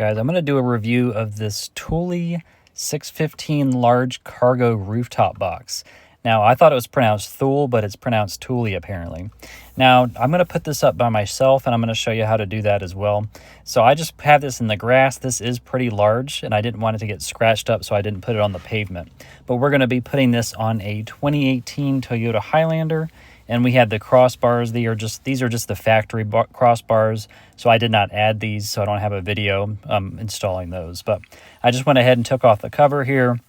guys, I'm going to do a review of this Thule 615 large cargo rooftop box. Now, I thought it was pronounced Thule, but it's pronounced Thule apparently. Now, I'm going to put this up by myself, and I'm going to show you how to do that as well. So I just have this in the grass. This is pretty large, and I didn't want it to get scratched up, so I didn't put it on the pavement. But we're going to be putting this on a 2018 Toyota Highlander, and we had the crossbars. These are just the factory crossbars, so I did not add these, so I don't have a video installing those. But I just went ahead and took off the cover here.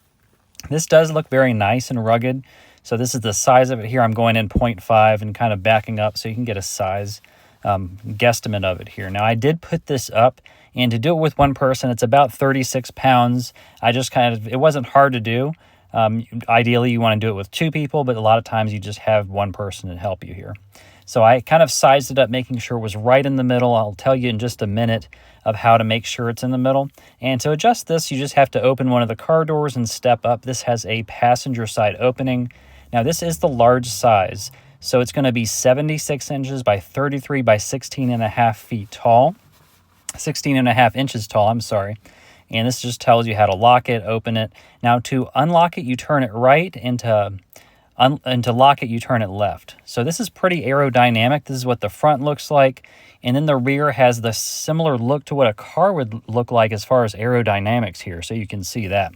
This does look very nice and rugged. So this is the size of it here. I'm going in 0.5 and kind of backing up so you can get a size guesstimate of it here. Now, I did put this up, and to do it with one person, it's about 36 pounds. It wasn't hard to do. Ideally, you want to do it with two people, but a lot of times you just have one person to help you here. So I kind of sized it up, making sure it was right in the middle. I'll tell you in just a minute of how to make sure it's in the middle. And to adjust this, you just have to open one of the car doors and step up. This has a passenger side opening. Now, this is the large size. So it's going to be 76 inches by 33 by 16 and a half feet tall. 16 and a half inches tall, I'm sorry. And this just tells you how to lock it, open it. Now, to unlock it, you turn it right, and to lock it, you turn it left. So this is pretty aerodynamic. This is what the front looks like. And then the rear has the similar look to what a car would look like as far as aerodynamics here. So you can see that.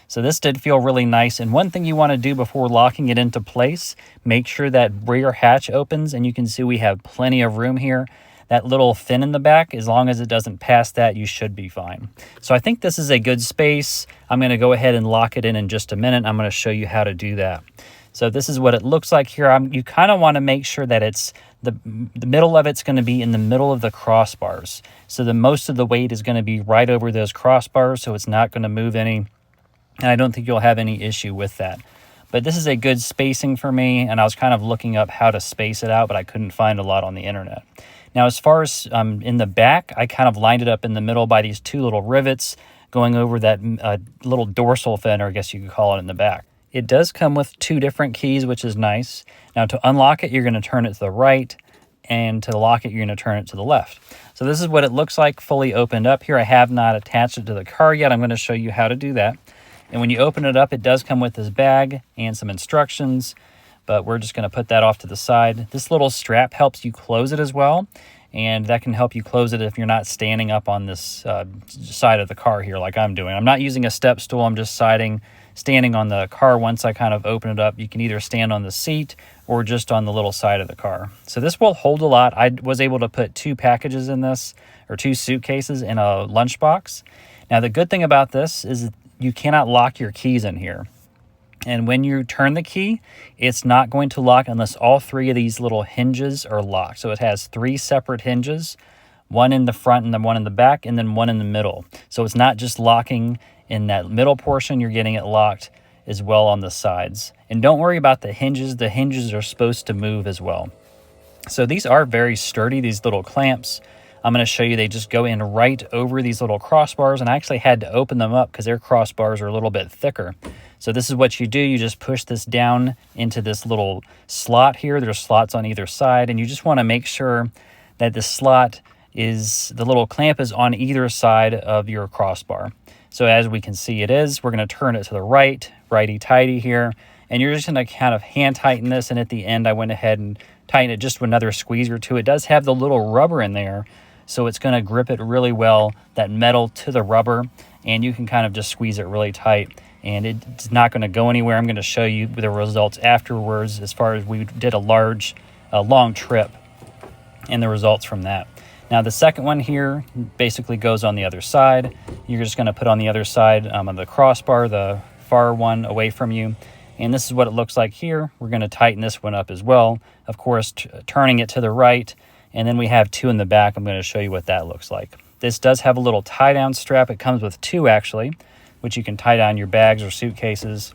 So this did feel really nice. And one thing you want to do before locking it into place, make sure that rear hatch opens. And you can see we have plenty of room here. That little fin in the back, as long as it doesn't pass that, you should be fine. So I think this is a good space. I'm going to go ahead and lock it in just a minute. I'm going to show you how to do that. So this is what it looks like here. You kind of want to make sure that it's the middle of it's going to be in the middle of the crossbars. So the most of the weight is going to be right over those crossbars, so it's not going to move any. And I don't think you'll have any issue with that. But this is a good spacing for me, and I was kind of looking up how to space it out, but I couldn't find a lot on the internet. Now, as far as in the back, I kind of lined it up in the middle by these two little rivets going over that little dorsal fin, or I guess you could call it, in the back. It does come with two different keys, which is nice. Now, to unlock it, you're going to turn it to the right, and to lock it, you're going to turn it to the left. So this is what it looks like fully opened up here. I have not attached it to the car yet. I'm going to show you how to do that. And when you open it up, it does come with this bag and some instructions, but we're just going to put that off to the side. This little strap helps you close it as well, and that can help you close it if you're not standing up on this side of the car here like I'm doing. I'm not using a step stool. I'm just standing on the car. Once I kind of open it up, you can either stand on the seat or just on the little side of the car. So this will hold a lot. I was able to put two packages in this, or two suitcases in a lunchbox. Now, the good thing about this is you cannot lock your keys in here. And when you turn the key, it's not going to lock unless all three of these little hinges are locked. So it has three separate hinges, one in the front and then one in the back, and then one in the middle. So it's not just locking in that middle portion, you're getting it locked as well on the sides. And don't worry about the hinges. The hinges are supposed to move as well. So these are very sturdy, these little clamps. I'm going to show you, they just go in right over these little crossbars, and I actually had to open them up because their crossbars are a little bit thicker. So this is what you do. You just push this down into this little slot here. There's slots on either side, and you just want to make sure that the little clamp is on either side of your crossbar. So as we can see it is, we're going to turn it to the right, righty-tighty here, and you're just going to kind of hand tighten this, and at the end I went ahead and tightened it just with another squeeze or two. It does have the little rubber in there, so it's going to grip it really well, that metal to the rubber, and you can kind of just squeeze it really tight, and it's not going to go anywhere. I'm going to show you the results afterwards as far as we did a long trip and the results from that. Now, the second one here basically goes on the other side. You're just going to put on the other side of the crossbar, the far one away from you, and this is what it looks like here. We're going to tighten this one up as well, of course, turning it to the right. And then we have two in the back. I'm going to show you what that looks like. This does have a little tie-down strap. It comes with two, actually, which you can tie down your bags or suitcases.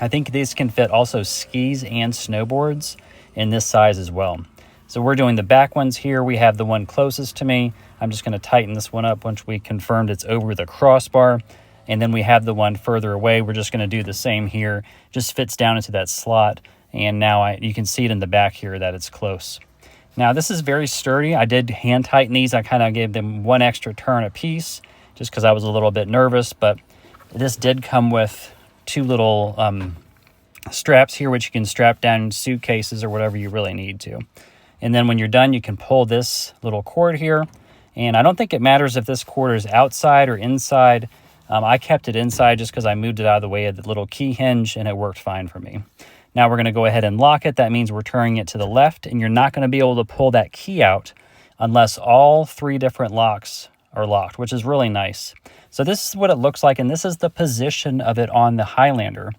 I think these can fit also skis and snowboards in this size as well. So we're doing the back ones here. We have the one closest to me. I'm just going to tighten this one up once we confirmed it's over the crossbar. And then we have the one further away. We're just going to do the same here. Just fits down into that slot. And now you can see it in the back here that it's close. Now, this is very sturdy. I did hand tighten these. I kind of gave them one extra turn a piece, just because I was a little bit nervous. But this did come with two little straps here, which you can strap down suitcases or whatever you really need to. And then when you're done, you can pull this little cord here. And I don't think it matters if this cord is outside or inside. I kept it inside just because I moved it out of the way of the little key hinge, and it worked fine for me. Now we're going to go ahead and lock it. That means we're turning it to the left, and you're not going to be able to pull that key out unless all three different locks are locked, which is really nice. So this is what it looks like, and this is the position of it on the Highlander.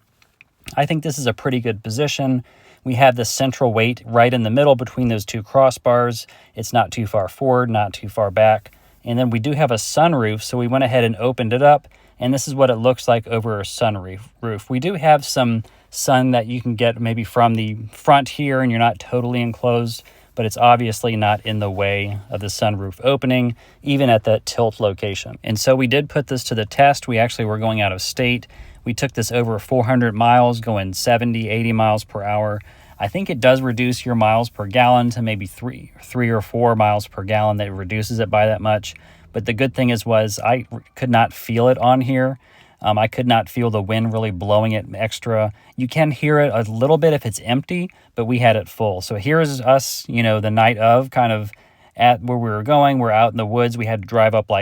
I think this is a pretty good position. We have the central weight right in the middle between those two crossbars. It's not too far forward, not too far back. And then we do have a sunroof, so we went ahead and opened it up, and this is what it looks like over a sunroof. We do have some sun that you can get maybe from the front here, and you're not totally enclosed, but it's obviously not in the way of the sunroof opening, even at that tilt location. And so we did put this to the test. We actually were going out of state. We took this over 400 miles, going 70, 80 miles per hour. I think it does reduce your miles per gallon to maybe three or 4 miles per gallon. That reduces it by that much. But the good thing was I could not feel it on here. I could not feel the wind really blowing it extra. You can hear it a little bit if it's empty, but we had it full. So here's us, the night of, kind of at where we were going. We're out in the woods. We had to drive up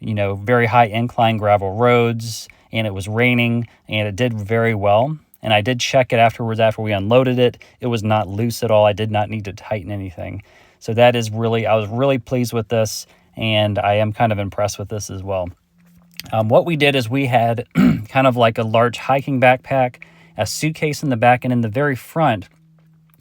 very high incline gravel roads, and it was raining, and it did very well. And I did check it afterwards after we unloaded it. It was not loose at all. I did not need to tighten anything. So I was really pleased with this, and I am kind of impressed with this as well. What we did is we had kind of like a large hiking backpack, a suitcase in the back, and in the very front,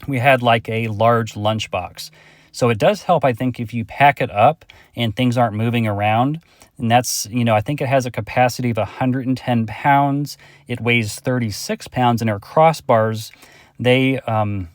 we had like a large lunchbox. So it does help, I think, if you pack it up and things aren't moving around. And that's, I think it has a capacity of 110 pounds. It weighs 36 pounds, and our crossbars, they can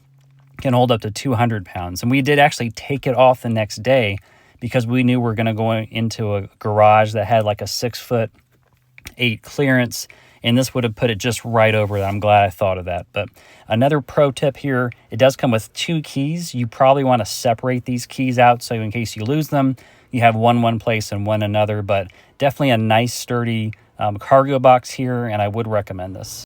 hold up to 200 pounds. And we did actually take it off the next day because we knew we were going to go into a garage that had like a 6'8" clearance, and this would have put it just right over that. I'm glad I thought of that. But another pro tip here, it does come with 2 keys. You probably want to separate these keys out so in case you lose them, you have one place and one another. But definitely a nice sturdy cargo box here, and I would recommend this.